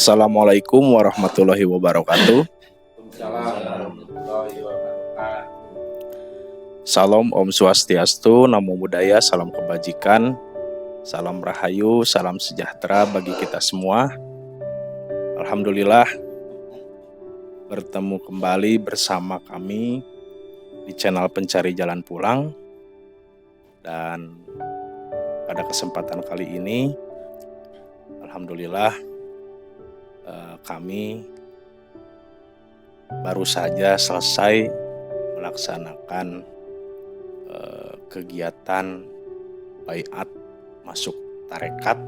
Assalamualaikum warahmatullahi wabarakatuh. Salam Om Swastiastu, Namo Buddhaya, salam kebajikan, salam rahayu, salam sejahtera bagi kita semua. Alhamdulillah bertemu kembali bersama kami di channel Pencari Jalan Pulang. Dan pada kesempatan kali ini alhamdulillah kami baru saja selesai melaksanakan kegiatan baiat masuk tarekat.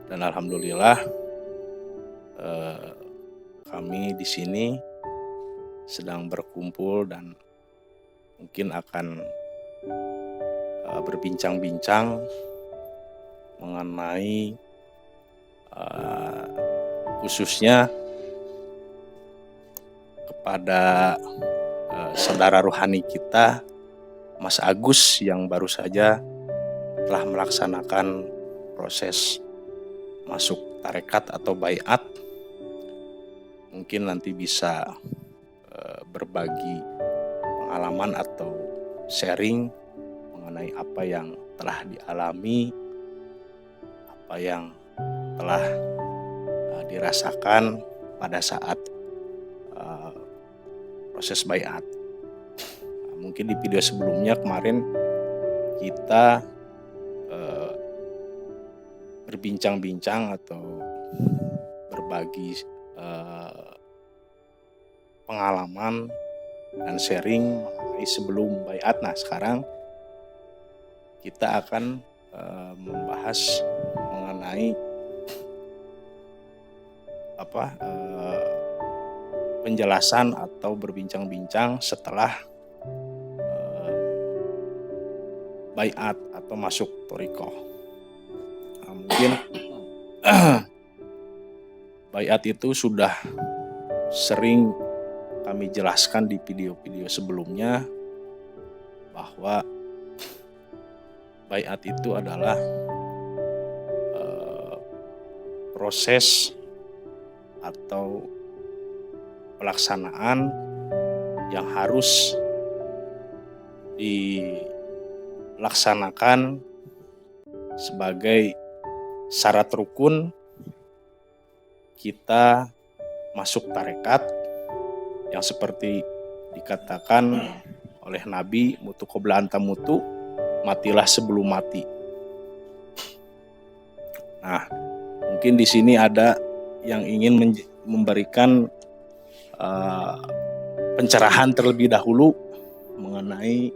Dan alhamdulillah kami di sini sedang berkumpul dan mungkin akan berbincang-bincang mengenai khususnya kepada saudara rohani kita, Mas Agus, yang baru saja telah melaksanakan proses masuk tarekat atau baiat. Mungkin nanti bisa berbagi pengalaman atau sharing mengenai apa yang telah dialami, apa yang telah dirasakan pada saat proses baiat. Mungkin di video sebelumnya kemarin kita berbincang-bincang atau berbagi pengalaman dan sharing mengenai sebelum baiat. Nah, sekarang kita akan membahas mengenai penjelasan atau berbincang-bincang setelah baiat atau masuk thariqah. Mungkin baiat itu sudah sering kami jelaskan di video-video sebelumnya, bahwa baiat itu adalah proses atau pelaksanaan yang harus dilaksanakan sebagai syarat rukun kita masuk tarekat, yang seperti dikatakan oleh Nabi, mutu qabla anta mutu, matilah sebelum mati. Nah, mungkin di sini ada yang ingin memberikan pencerahan terlebih dahulu mengenai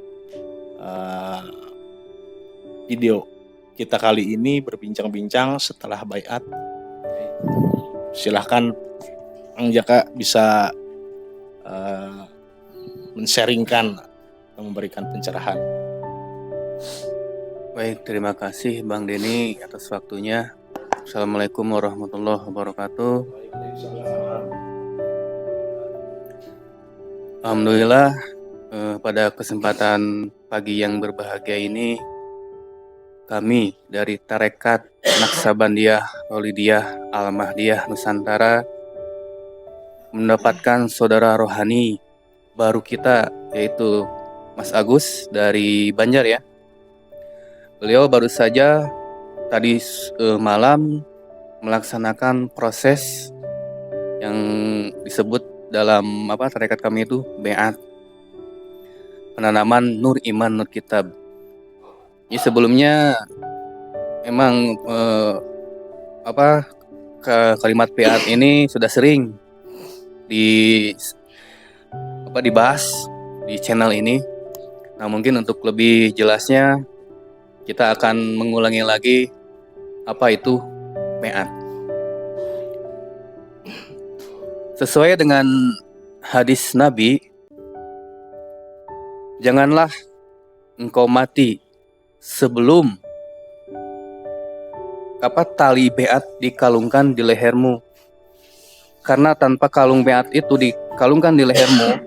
video kita kali ini, berbincang-bincang setelah baiat. Silahkan Ang Jaka bisa men-sharingkan atau memberikan pencerahan. Baik, terima kasih Bang Denny atas waktunya. Assalamualaikum warahmatullahi wabarakatuh. Alhamdulillah pada kesempatan pagi yang berbahagia ini, kami dari Tarekat Naqsabandiyah Maulidiyah Al-Mahdiyah Nusantara mendapatkan saudara rohani baru kita, yaitu Mas Agus dari Banjar ya. Beliau baru saja tadi malam melaksanakan proses yang disebut dalam tarekat kami itu baiat, penanaman nur iman nur kitab. Ini sebelumnya memang kalimat baiat ini sudah sering dibahas di channel ini. Nah, mungkin untuk lebih jelasnya kita akan mengulangi lagi apa itu baiat. Sesuai dengan hadis Nabi, janganlah engkau mati sebelum tali baiat dikalungkan di lehermu. Karena tanpa kalung baiat itu dikalungkan di lehermu,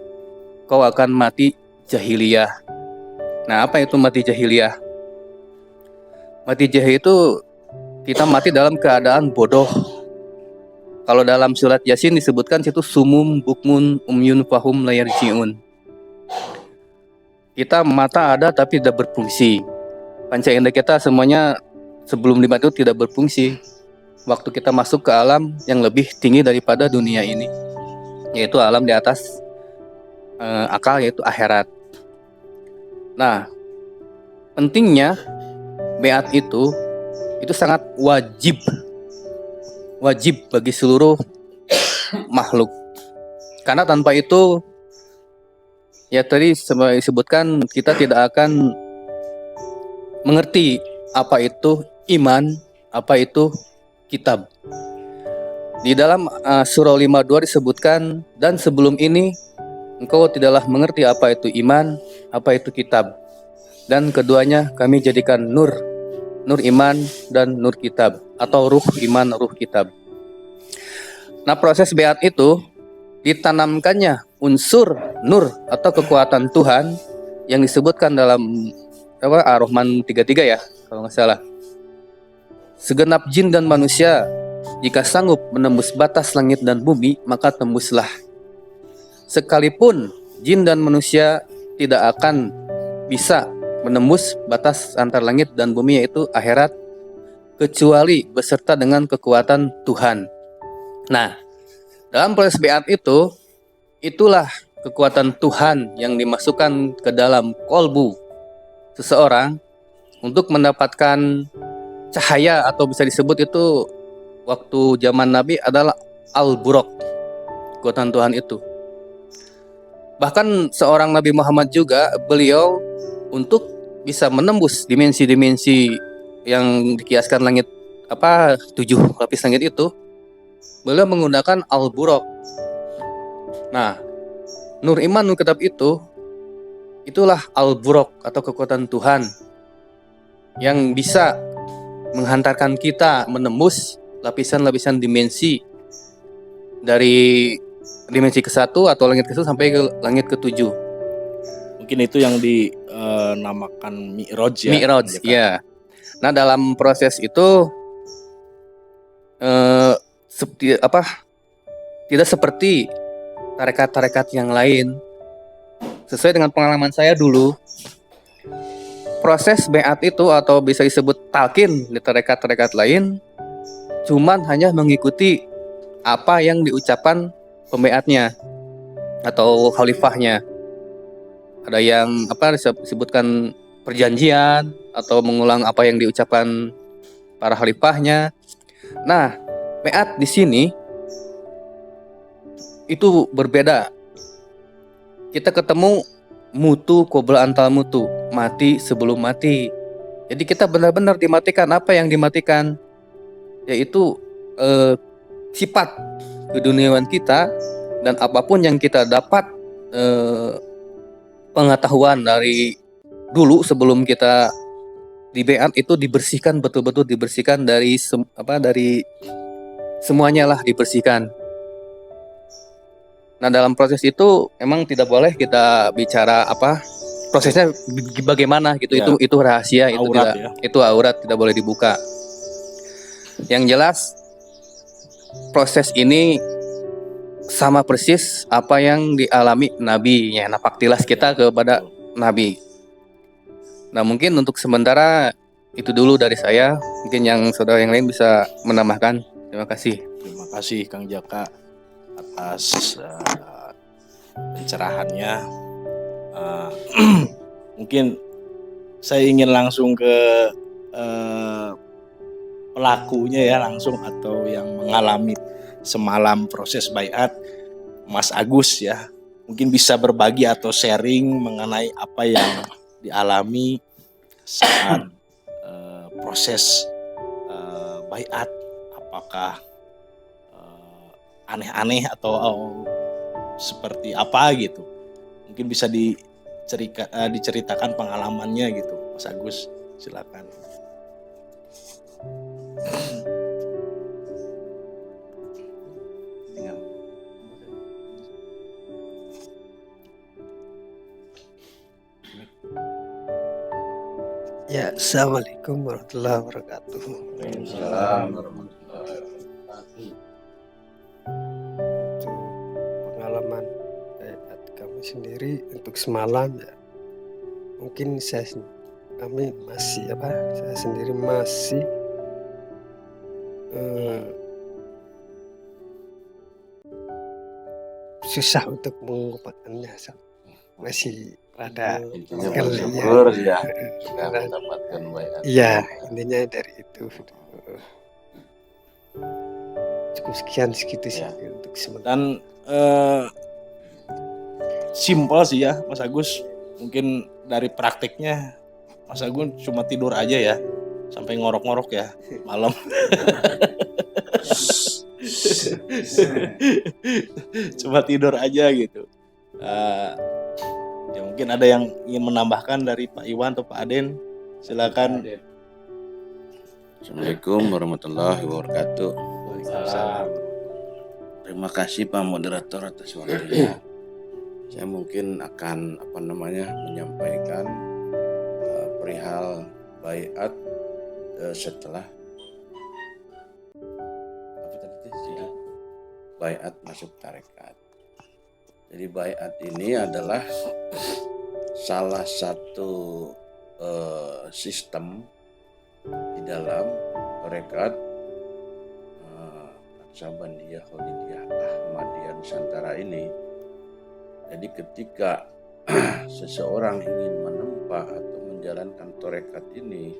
kau akan mati jahiliyah. Nah, apa itu mati jahiliyah? Mati jahiliyah itu kita mati dalam keadaan bodoh. Kalau dalam surat Yasin disebutkan situ sumum bukmun umyun fahum la yarji'un. Kita mata ada tapi tidak berfungsi. Panca indera kita semuanya sebelum dimati itu tidak berfungsi. Waktu kita masuk ke alam yang lebih tinggi daripada dunia ini, yaitu alam di atas akal, yaitu akhirat. Nah, pentingnya beat itu sangat wajib bagi seluruh makhluk. Karena tanpa itu, ya tadi disebutkan, kita tidak akan mengerti apa itu iman, apa itu kitab. Di dalam surah 52 disebutkan, dan sebelum ini engkau tidaklah mengerti apa itu iman, apa itu kitab. Dan keduanya kami jadikan nur iman dan nur kitab, atau ruh iman, ruh kitab. Nah, proses beat itu ditanamkannya unsur nur atau kekuatan Tuhan yang disebutkan dalam Ar-Rahman 33 ya, kalau nggak salah. Segenap jin dan manusia jika sanggup menembus batas langit dan bumi, maka tembuslah. Sekalipun jin dan manusia tidak akan bisa menembus batas antar langit dan bumi, yaitu akhirat, kecuali beserta dengan kekuatan Tuhan. Nah, dalam proses beat itu, itulah kekuatan Tuhan yang dimasukkan ke dalam kolbu seseorang untuk mendapatkan cahaya, atau bisa disebut itu waktu zaman Nabi adalah al-buraq, kekuatan Tuhan itu. Bahkan seorang Nabi Muhammad juga, beliau untuk bisa menembus dimensi-dimensi yang dikiaskan langit 7 lapis langit itu, beliau menggunakan al-buraq. Nah, nur iman, nur kitab itulah al-buraq atau kekuatan Tuhan yang bisa menghantarkan kita menembus lapisan-lapisan dimensi dari dimensi ke-1 atau langit ke-1 sampai ke langit ke-7. Mungkin itu yang dinamakan Mi'raj ya. Mi'raj, ya. Nah, dalam proses itu tidak seperti tarekat-tarekat yang lain. Sesuai dengan pengalaman saya dulu, proses beat itu, atau bisa disebut talqin di tarekat-tarekat lain, cuman hanya mengikuti apa yang diucapkan pembeatnya atau khalifahnya. Ada yang disebutkan perjanjian, atau mengulang apa yang diucapkan para khalifahnya. Nah, beat di sini itu berbeda. Kita ketemu mutu qabla antal mutu, mati sebelum mati. Jadi kita benar-benar dimatikan. Apa yang dimatikan? Yaitu sifat keduniawan kita, dan apapun yang kita dapat pengetahuan dari dulu sebelum kita di beat itu dibersihkan, betul-betul dibersihkan dari dari semuanya lah, dibersihkan. Nah, dalam proses itu emang tidak boleh kita bicara prosesnya bagaimana gitu. Ya. Itu rahasia, itu aurat, tidak, ya. Itu aurat, tidak boleh dibuka. Yang jelas proses ini sama persis apa yang dialami Nabi, ya, napaktilas kita kepada Nabi. Nah, mungkin untuk sementara itu dulu dari saya. Mungkin yang saudara yang lain bisa menambahkan. Terima kasih. Terima kasih Kang Jaka atas pencerahannya. Mungkin saya ingin langsung ke pelakunya ya, langsung, atau yang mengalami semalam proses baiat, Mas Agus ya. Mungkin bisa berbagi atau sharing mengenai apa yang dialami saat proses baiat. Apakah aneh-aneh atau seperti apa gitu? Mungkin bisa diceritakan pengalamannya gitu, Mas Agus, silakan. Ya, assalamualaikum warahmatullahi wabarakatuh. Waalaikumsalam warahmatullahi wabarakatuh. Untuk pengalaman bayat kami sendiri untuk semalam ya, mungkin saya sendiri masih susah untuk mengungkapkannya, masih rada Intinya pegel ya. bersyukur ya sudah mendapatkan bayat. Iya, intinya dari itu. Cukup segitu sih Ya. untuk sementara. Dan simpel sih ya Mas Agus, mungkin dari praktiknya Mas Agus cuma tidur aja ya sampai ngorok-ngorok ya malam. Cuma tidur aja gitu. Ya mungkin ada yang ingin menambahkan dari Pak Iwan atau Pak Aden, silakan. Assalamualaikum warahmatullahi wabarakatuh. Waalaikumsalam. Terima kasih Pak Moderator atas waktunya. Saya mungkin akan menyampaikan perihal bayat setelah bayat masuk tarekat. Jadi bayat ini adalah salah satu sistem di dalam tarekat Naqsabandiyah Khalidiyah Ahmadiyah Nusantara ini. Jadi ketika seseorang ingin menempa atau menjalankan tarekat ini,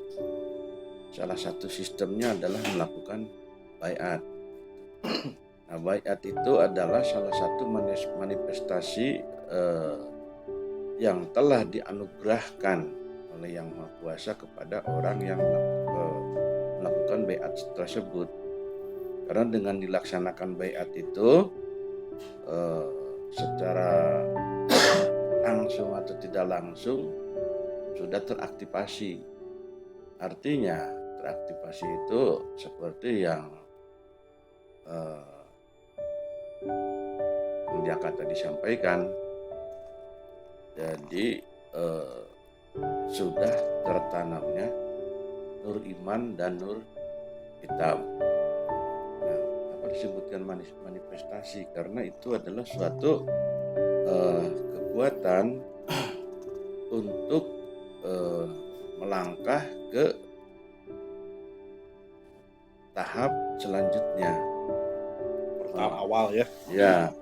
salah satu sistemnya adalah melakukan bayat. Nah, bayat itu adalah salah satu manifestasi yang telah dianugerahkan oleh Yang Maha Kuasa kepada orang yang melakukan bayat tersebut. Karena dengan dilaksanakan bayat itu secara langsung atau tidak langsung sudah teraktivasi. Artinya teraktivasi itu seperti yang Jaka tadi sampaikan. Jadi sudah tertanamnya nur iman dan nur hitam. Nah, apa disebutkan manifestasi? Karena itu adalah suatu kekuatan untuk melangkah ke tahap selanjutnya. Tahap awal ya. Ya,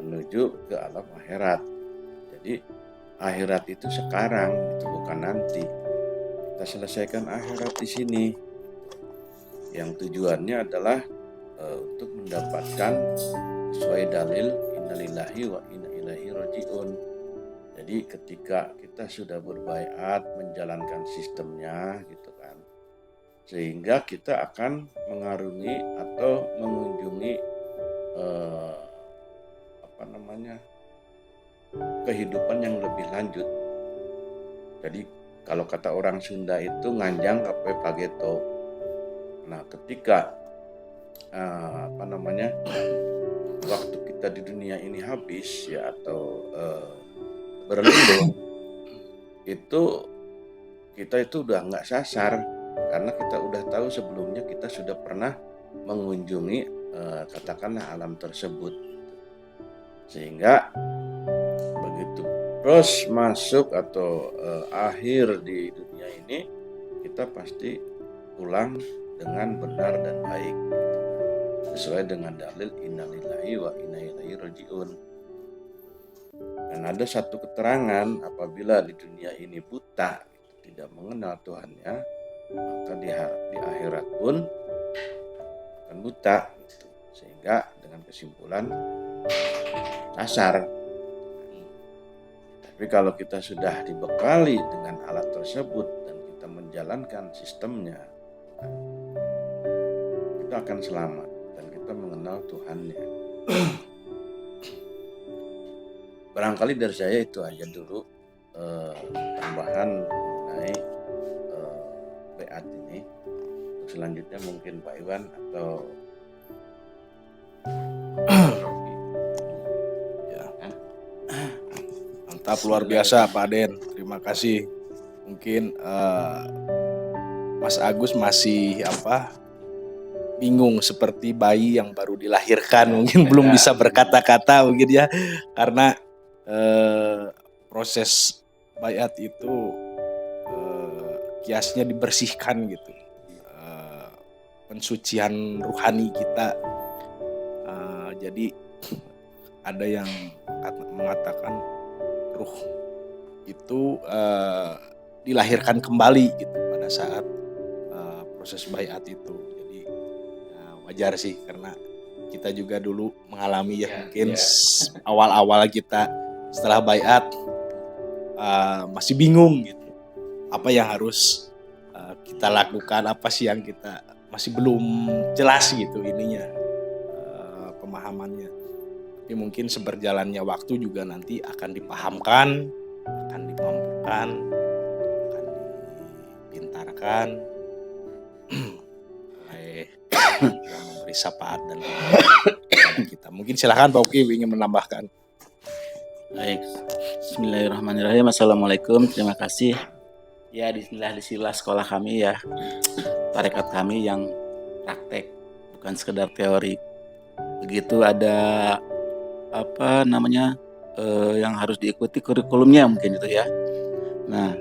menuju ke alam akhirat. Jadi akhirat itu sekarang, itu bukan nanti. Kita selesaikan akhirat di sini. Yang tujuannya adalah untuk mendapatkan sesuai dalil innalillahi wa inna ilaihi rajiun. Jadi ketika kita sudah berbaiat menjalankan sistemnya gitu kan, sehingga kita akan mengarungi atau mengunjungi kehidupan yang lebih lanjut. Jadi kalau kata orang Sunda itu nganjang kape pageto. Nah, ketika waktu kita di dunia ini habis ya atau berlindung, itu kita itu udah nggak sasar karena kita udah tahu sebelumnya kita sudah pernah mengunjungi katakanlah alam tersebut, sehingga begitu terus masuk atau akhir di dunia ini kita pasti pulang dengan benar dan baik sesuai dengan dalil innalillahi wa inna ilaihi rajiun. Dan ada satu keterangan apabila di dunia ini buta tidak mengenal Tuhannya, maka di akhirat pun akan buta gitu. Sehingga dengan kesimpulan sasar. Tapi kalau kita sudah dibekali dengan alat tersebut dan kita menjalankan sistemnya, kita akan selamat dan kita mengenal Tuhannya. Barangkali dari saya itu aja dulu tambahan mengenai bayat ini. Untuk selanjutnya mungkin Pak Iwan atau Ya. Mantap, luar biasa Pak Aden. Terima kasih. Mungkin Mas Agus masih bingung seperti bayi yang baru dilahirkan, mungkin belum bisa berkata-kata mungkin ya, karena proses baiat itu kiasnya dibersihkan gitu, pensucian rohani kita. Jadi ada yang mengatakan ruh itu dilahirkan kembali gitu pada saat proses baiat itu. Jadi ya wajar sih, karena kita juga dulu mengalami mungkin awal-awal kita setelah baiat masih bingung gitu, apa yang harus kita lakukan, apa sih yang kita masih belum jelas gitu ininya, pemahamannya. Tapi mungkin seberjalannya waktu juga nanti akan dipahamkan, akan dimampukan, akan dipintarkan oleh yang memberi syafaat dan kepada kita. Mungkin silakan Pak Uki ingin menambahkan. Baik, Bismillahirrahmanirrahim. Assalamualaikum, terima kasih. Ya, disinilah sekolah kami ya, tarekat kami yang praktek, bukan sekedar teori. Begitu ada yang harus diikuti kurikulumnya mungkin itu ya. Nah,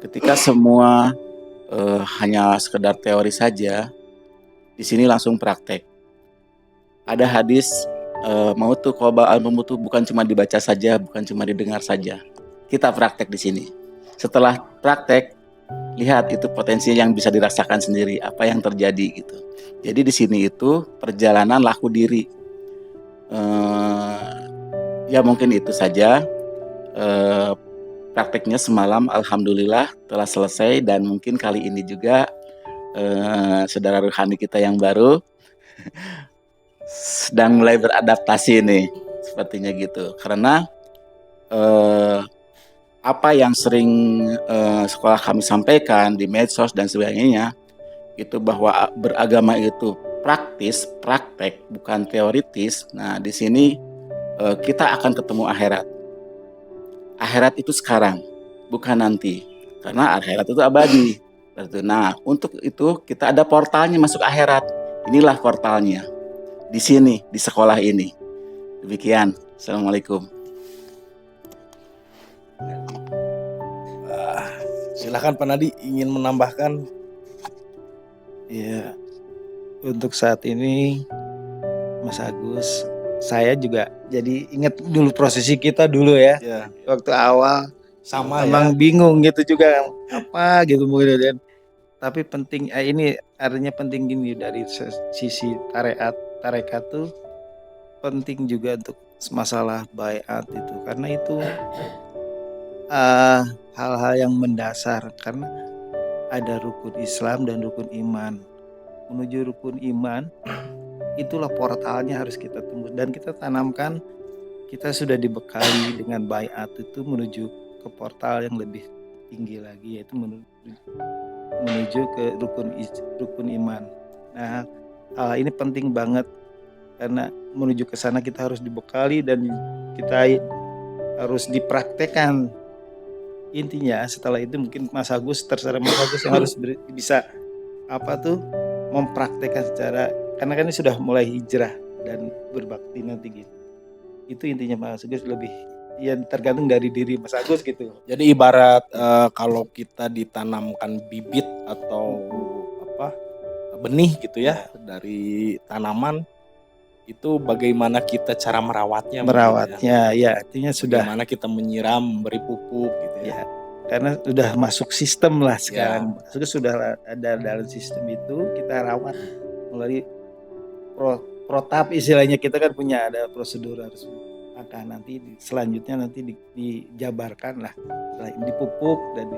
ketika semua hanya sekedar teori saja, di sini langsung praktek. Ada hadis mautu qoba al-mamutu, bukan cuma dibaca saja, bukan cuma didengar saja. Kita praktek di sini. Setelah praktek, lihat itu potensi yang bisa dirasakan sendiri, apa yang terjadi gitu. Jadi di sini itu perjalanan laku diri. Ya mungkin itu saja. Prakteknya semalam alhamdulillah telah selesai, dan mungkin kali ini juga saudara rohani kita yang baru sedang mulai beradaptasi nih, sepertinya gitu. Karena apa yang sering sekolah kami sampaikan di medsos dan sebagainya, itu bahwa beragama itu praktis, praktek, bukan teoritis. Nah, di sini kita akan ketemu akhirat. Akhirat itu sekarang, bukan nanti. Karena akhirat itu abadi. Nah, untuk itu kita ada portalnya masuk akhirat. Inilah portalnya. Di sini, di sekolah ini. Demikian. Assalamualaikum. Silakan Pak Nadi ingin menambahkan. Ya, untuk saat ini Mas Agus, saya juga jadi ingat dulu prosesi kita dulu ya. Waktu awal Sama emang bingung gitu juga apa gitu mungkin. Tapi penting ini artinya penting gini, dari sisi tarekat tuh penting juga untuk masalah baiat itu, karena itu hal-hal yang mendasar, karena ada rukun Islam dan rukun iman. Menuju rukun iman, itulah portalnya harus kita tunggu dan kita tanamkan. Kita sudah dibekali dengan baiat itu menuju ke portal yang lebih tinggi lagi, yaitu menuju ke rukun iman. Nah, hal ini penting banget, karena menuju ke sana kita harus dibekali dan kita harus dipraktekkan. Intinya setelah itu mungkin Mas Agus, terserah Mas Agus yang harus bisa mempraktekkan secara, karena kan ini sudah mulai hijrah dan berbakti nanti gitu. Itu intinya Mas Agus, lebih ya tergantung dari diri Mas Agus gitu. Jadi ibarat kalau kita ditanamkan bibit atau benih gitu ya dari tanaman, itu bagaimana kita cara merawatnya ya artinya sudah bagaimana kita menyiram, memberi pupuk gitu ya. Karena sudah masuk sistem lah sekarang. Sudah ada dalam sistem itu, kita rawat melalui protap istilahnya. Kita kan punya ada prosedur, harus maka nanti selanjutnya nanti dijabarkan lah, dipupuk dan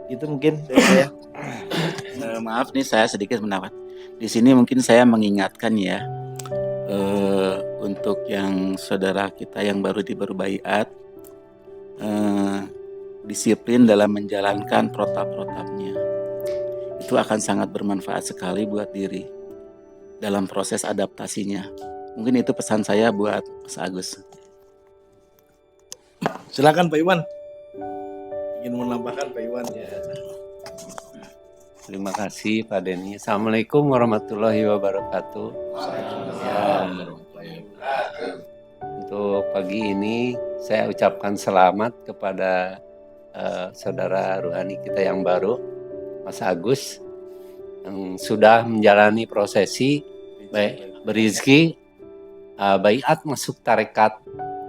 itu mungkin saya. Maaf nih, saya sedikit mendapat di sini, mungkin saya mengingatkan ya, untuk yang saudara kita yang baru baiat, disiplin dalam menjalankan protap-protapnya. Itu akan sangat bermanfaat sekali buat diri dalam proses adaptasinya. Mungkin itu pesan saya buat Mas Agus. Silakan Pak Iwan, ingin ingin menambahkan Pak Iwan? Terima kasih Pak Denny. Assalamualaikum warahmatullahi wabarakatuh. Ya, untuk pagi ini saya ucapkan selamat kepada saudara ruhani kita yang baru, Mas Agus, yang sudah menjalani prosesi baik berizki baiat masuk tarekat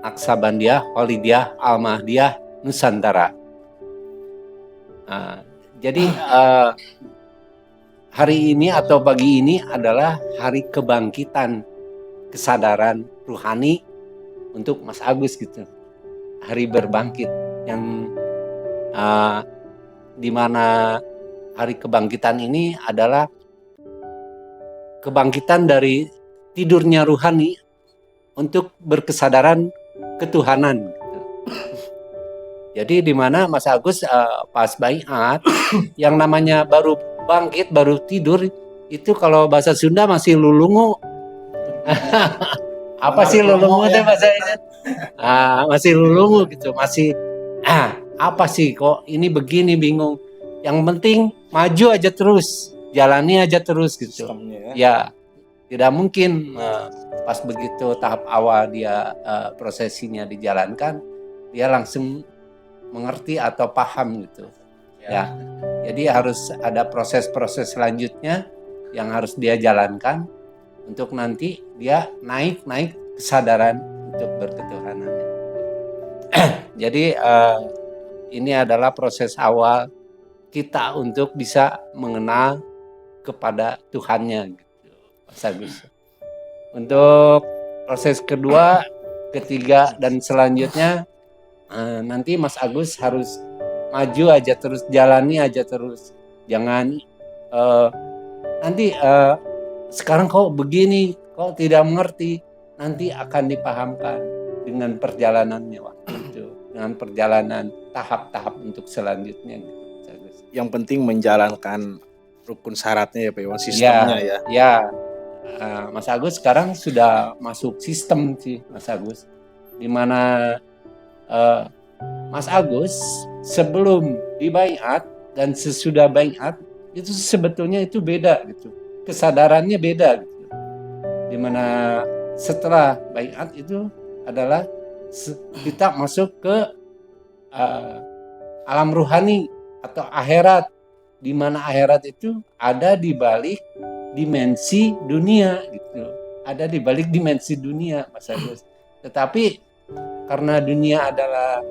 Naksabandiah Walidiyah Al-Mahdiyah Nusantara. Jadi hari ini atau pagi ini adalah hari kebangkitan kesadaran ruhani untuk Mas Agus gitu. Hari berbangkit yang di mana hari kebangkitan ini adalah kebangkitan dari tidurnya ruhani untuk berkesadaran ketuhanan. Gitu. Jadi di mana Mas Agus pas baiat yang namanya baru bangkit, baru tidur itu kalau bahasa Sunda masih lulungu. Apa sih lulungu itu bahasa ini? Masih lulungu gitu, masih apa sih kok ini begini, bingung. Yang penting maju aja terus, jalani aja terus gitu. Sistemnya, Ya, tidak mungkin pas begitu tahap awal dia prosesinya dijalankan, dia langsung mengerti atau paham gitu. Ya, jadi harus ada proses-proses selanjutnya yang harus dia jalankan untuk nanti dia naik kesadaran untuk berketuhanan. Jadi ini adalah proses awal kita untuk bisa mengenal kepada Tuhannya gitu, Mas Agus. Untuk proses kedua, ketiga dan selanjutnya nanti Mas Agus harus maju aja terus, jalani aja terus. Jangan nanti sekarang kok begini, kok tidak mengerti, nanti akan dipahamkan dengan perjalanannya waktu itu, dengan perjalanan tahap-tahap untuk selanjutnya gitu. Yang penting menjalankan rukun syaratnya ya Pak Iwan, sistemnya ya. Ya, Mas Agus sekarang sudah masuk sistem sih Mas Agus, dimana Mas Agus sebelum dibaiat dan sesudah baiat itu sebetulnya itu beda gitu, kesadarannya beda gitu. Dimana setelah baiat itu adalah kita masuk ke alam ruhani atau akhirat, di mana akhirat itu ada di balik dimensi dunia gitu, ada di balik dimensi dunia Mas Agus. Tetapi karena dunia adalah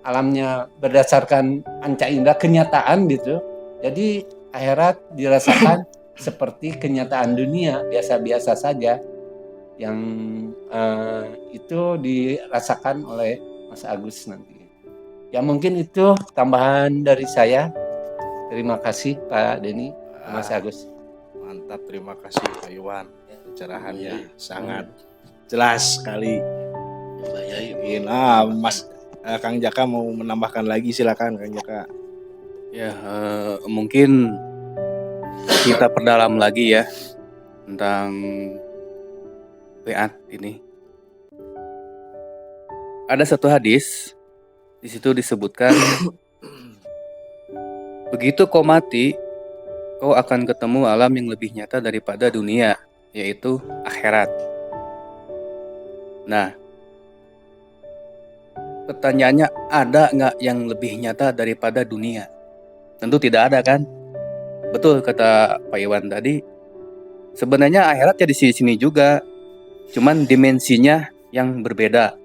alamnya berdasarkan panca indera kenyataan gitu, jadi akhirat dirasakan seperti kenyataan dunia biasa-biasa saja, yang itu dirasakan oleh Mas Agus nanti. Ya mungkin itu tambahan dari saya. Terima kasih Pak Denny, Mas Agus. Mantap, terima kasih Pak Iwan. Pencerahannya sangat jelas sekali. Mungkin Mas Kang Jaka mau menambahkan lagi, silakan Kang Jaka. Ya, mungkin kita perdalam lagi ya tentang baiat ini. Ada satu hadis di situ disebutkan, begitu kau mati, kau akan ketemu alam yang lebih nyata daripada dunia, yaitu akhirat. Nah, pertanyaannya, ada nggak yang lebih nyata daripada dunia? Tentu tidak ada kan? Betul kata Pak Iwan tadi. Sebenarnya akhirat ya di sini juga, cuman dimensinya yang berbeda.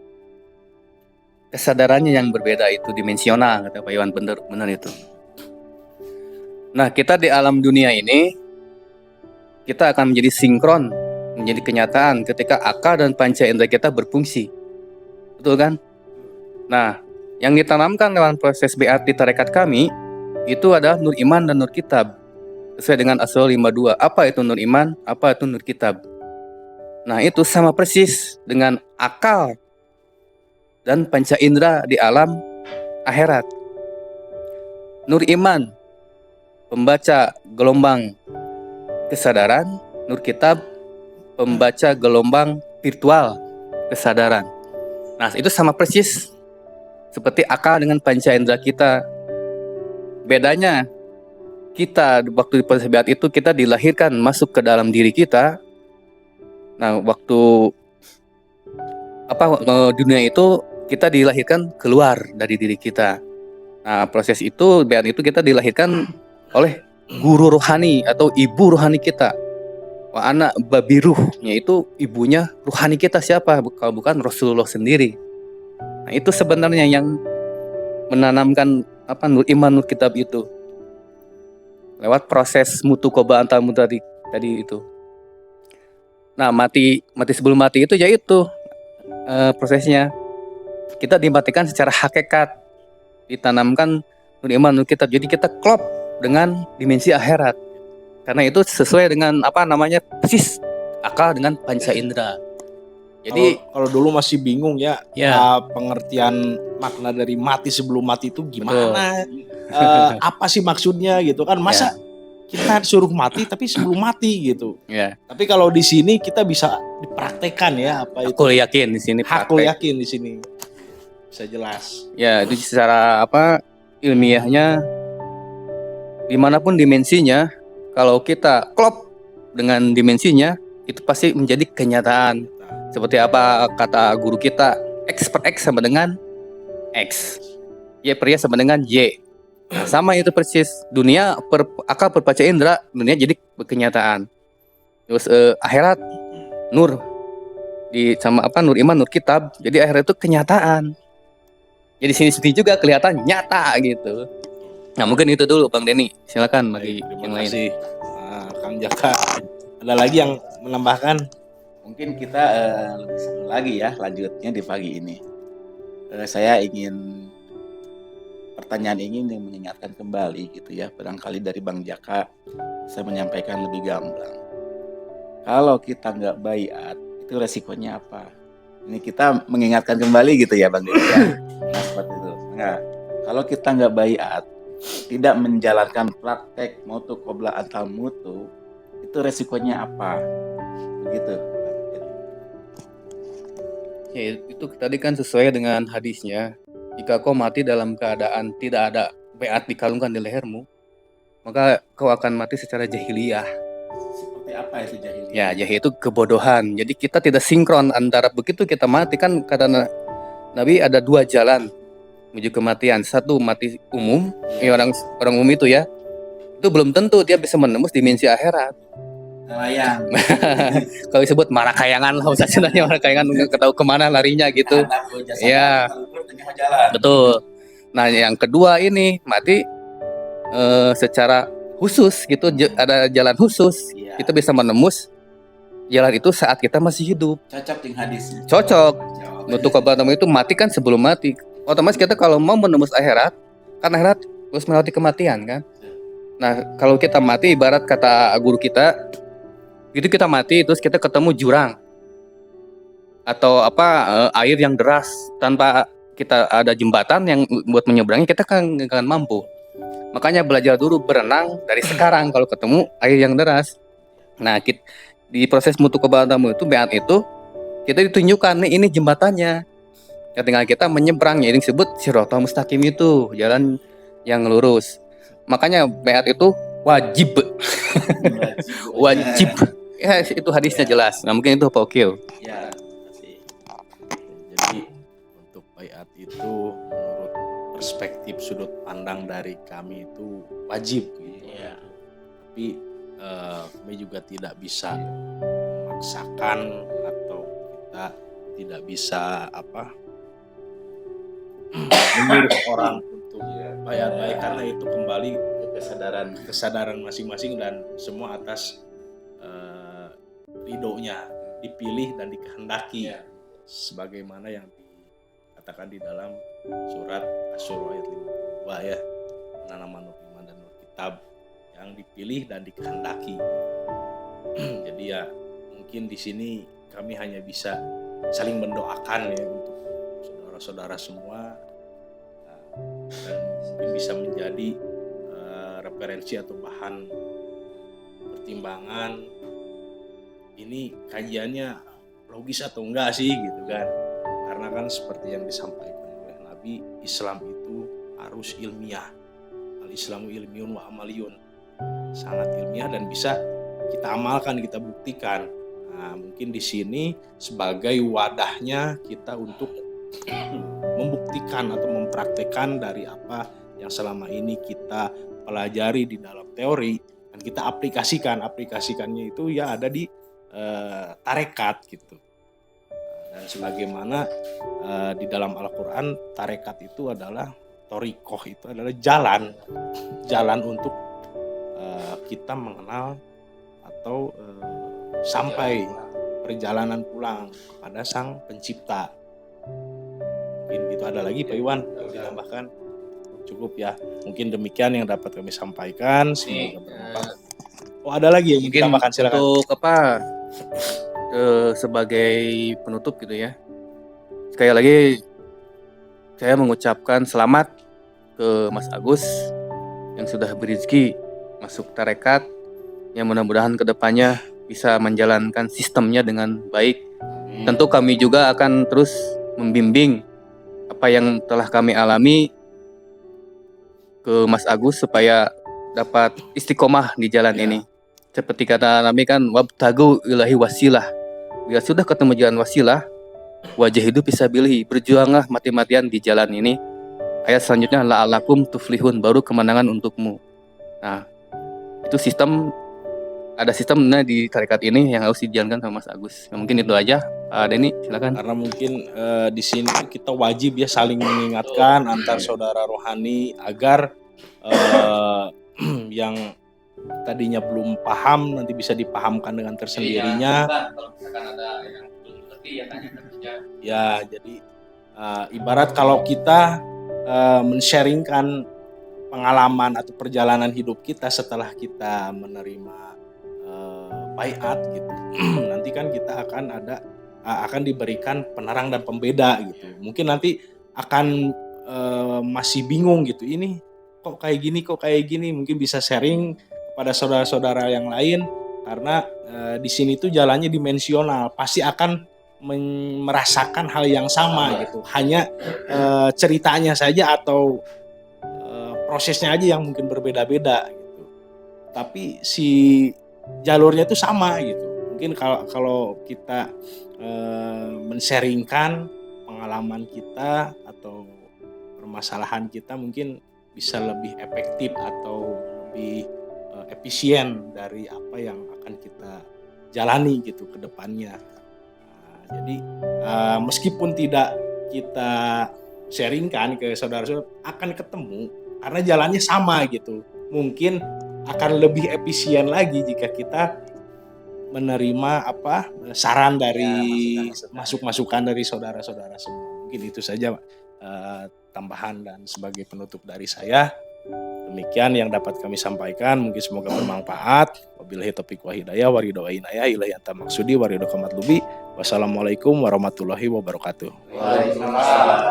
Kesadarannya yang berbeda, itu dimensional kata Pak Iwan, benar itu. Nah, kita di alam dunia ini kita akan menjadi sinkron, menjadi kenyataan ketika akal dan panca indera kita berfungsi. Betul kan? Nah, yang ditanamkan dalam proses baiat di tarekat kami itu adalah nur iman dan nur kitab. Sesuai dengan Asrul 52. Apa itu nur iman? Apa itu nur kitab? Nah, itu sama persis dengan akal dan panca indera di alam akhirat. Nur iman, pembaca gelombang kesadaran. Nur kitab, pembaca gelombang virtual kesadaran. Nah, itu sama persis seperti akal dengan panca indera kita. Bedanya kita waktu di proses beat itu kita dilahirkan masuk ke dalam diri kita. Nah, waktu dunia itu kita dilahirkan keluar dari diri kita. Nah, proses itu beat itu kita dilahirkan oleh guru rohani atau ibu rohani kita. Wah, anak babiruhnya itu ibunya rohani kita siapa? Kalau bukan Rasulullah sendiri. Nah, itu sebenarnya yang menanamkan nur iman nur kitab itu lewat proses mutu koba antamu tadi itu. Nah, mati sebelum mati itu yaitu prosesnya kita dimatikan secara hakikat, ditanamkan nur iman nur kitab. Jadi kita klop dengan dimensi akhirat. Karena itu sesuai dengan persis akal dengan panca indera. Jadi kalau dulu masih bingung ya, pengertian makna dari mati sebelum mati itu gimana? Apa sih maksudnya gitu kan? Masa kita disuruh mati tapi sebelum mati gitu. Ya. Tapi kalau di sini kita bisa dipraktekkan ya apa itu. Aku yakin di sini Aku yakin di sini bisa jelas. Ya, itu secara ilmiahnya dimanapun dimensinya, kalau kita klop dengan dimensinya itu pasti menjadi kenyataan. Seperti apa kata guru kita, X per X sama dengan X, Y per Y sama dengan Y. Nah, sama itu persis, dunia akal per panca indera, dunia jadi kenyataan. Terus akhirat nur nur iman nur kitab, jadi akhirat itu kenyataan. Jadi sini juga kelihatan nyata gitu. Nah, mungkin itu dulu Bang Denny, silakan bagi yang lain. Terima kasih Kang Jaka. Ada lagi yang menambahkan? Mungkin kita lebih seru lagi ya lanjutnya di pagi ini. Saya pertanyaan ini yang mengingatkan kembali gitu ya. Barangkali dari Bang Jaka saya menyampaikan lebih gamblang. Kalau kita nggak baiat, itu resikonya apa? Ini kita mengingatkan kembali gitu ya Bang Denny ya. Nah, seperti itu. Nah, kalau kita nggak baiat, tidak menjalankan praktek mutu qobla antal mutu, itu resikonya apa? Begitu. Ya, itu tadi kan sesuai dengan hadisnya. Jika kau mati dalam keadaan tidak ada beat dikalungkan di lehermu, maka kau akan mati secara jahiliyah. Seperti apa itu jahiliyah? Ya, jahiliyah itu kebodohan. Jadi kita tidak sinkron antara begitu kita mati, kan kata Nabi ada dua jalan menuju kematian. Satu mati umum, orang umum itu ya. Itu belum tentu dia bisa menembus dimensi akhirat. Layang. Kalau disebut marakayangan lah, usah sebenarnya marakayangan nggak tahu kemana larinya gitu. Ya, betul. Nah, yang kedua ini mati secara khusus gitu, ada jalan khusus. Kita bisa menembus jalan itu saat kita masih hidup. Cocok dengan hadisnya. Cocok. Untuk kabar itu mati kan sebelum mati. Otomatis kita kalau mau menembus akhirat, kan akhirat terus melewati kematian kan. Nah, kalau kita mati ibarat kata guru kita, itu kita mati terus kita ketemu jurang atau air yang deras, tanpa kita ada jembatan yang buat menyeberangi, kita kan nggak akan mampu. Makanya belajar dulu berenang dari sekarang kalau ketemu air yang deras. Nah, di proses mutu kebatamu itu beat itu kita ditunjukkan nih, ini jembatannya. Ya, tinggal kita menyeberang, yang disebut sirotol mustaqim, itu jalan yang lurus. Makanya beat itu wajib. Wajib. Ya, itu hadisnya jelas. Nah, mungkin itu Pak Okil. Ya, jadi untuk baiat itu menurut perspektif sudut pandang dari kami itu wajib gitu. Ya. Tapi kami juga tidak bisa memaksakan atau kita tidak bisa menyuruh orang untuk baiat, karena itu kembali kesadaran masing-masing dan semua atas ridhonya, dipilih dan dikehendaki sebagaimana yang dikatakan di dalam surat Asy-Syura ayat 52 ya, penanaman nur iman dan nur kitab, yang dipilih dan dikehendaki. Jadi ya mungkin di sini kami hanya bisa saling mendoakan ya untuk saudara-saudara semua, dan mungkin bisa menjadi referensi atau bahan pertimbangan, ini kajiannya logis atau enggak sih gitu kan. Karena kan seperti yang disampaikan oleh Nabi Nabi, Islam itu harus ilmiah. Al-Islamu ilmiun wa amaliyun. Sangat ilmiah dan bisa kita amalkan, kita buktikan. Nah, mungkin di sini sebagai wadahnya kita untuk membuktikan atau mempraktekkan dari apa yang selama ini kita pelajari di dalam teori dan kita aplikasikannya itu ya ada di tarekat gitu. Dan sebagaimana di dalam Al-Quran, tarekat itu adalah thoriqoh, itu adalah jalan untuk kita mengenal atau sampai perjalanan pulang kepada Sang Pencipta. Mungkin gitu, ada lagi Pak Iwan yang ditambahkan? Cukup ya, mungkin demikian yang dapat kami sampaikan. Semoga bermanfaat. Oh, ada lagi yang ingin Mungkin ditambahkan, silakan. untuk sebagai penutup gitu ya. Sekali lagi saya mengucapkan selamat ke Mas Agus yang sudah berizki masuk tarekat, yang mudah-mudahan kedepannya bisa menjalankan sistemnya dengan baik. Tentu kami juga akan terus membimbing apa yang telah kami alami ke Mas Agus supaya dapat istiqomah di jalan ini. Seperti kata Nabi kan, wabtagu ilahi wasilah. Bila sudah ketemu jalan wasilah, wajah hidup bisa pilih, berjuanglah mati-matian di jalan ini. Ayat selanjutnya, la'alakum tuflihun, baru kemenangan untukmu. Nah, itu ada sistemnya di tarekat ini yang harus dijalankan sama Mas Agus. Nah, mungkin itu aja. Denny, silakan. Karena mungkin di sini kita wajib ya saling mengingatkan antar saudara rohani agar yang tadinya belum paham nanti bisa dipahamkan dengan tersendirinya. Ya, jadi ibarat kalau kita men-sharingkan pengalaman atau perjalanan hidup kita setelah kita menerima baiat gitu, nanti kan kita akan diberikan penerang dan pembeda gitu. Mungkin nanti akan masih bingung gitu, ini kok kayak gini, mungkin bisa sharing kepada saudara-saudara yang lain, karena di sini tuh jalannya dimensional, pasti akan merasakan hal yang sama gitu, hanya ceritanya saja atau prosesnya aja yang mungkin berbeda-beda gitu, tapi si jalurnya itu sama gitu. Mungkin kalau kita men-sharingkan pengalaman kita atau permasalahan kita, mungkin bisa lebih efektif atau lebih efisien dari apa yang akan kita jalani gitu ke depannya. Jadi meskipun tidak kita sharingkan ke saudara-saudara, akan ketemu karena jalannya sama gitu. Mungkin akan lebih efisien lagi jika kita menerima saran dari masukan dari saudara-saudara semua. Mungkin itu saja tambahan dan sebagai penutup dari saya. Demikian yang dapat kami sampaikan, mungkin semoga bermanfaat. Wabillahi taufiq wa hidayah wa ridha wa inayah ilahi anta maksudi wa ridha kamatlubi. Wassalamualaikum warahmatullahi wabarakatuh. Waalaikumsalam.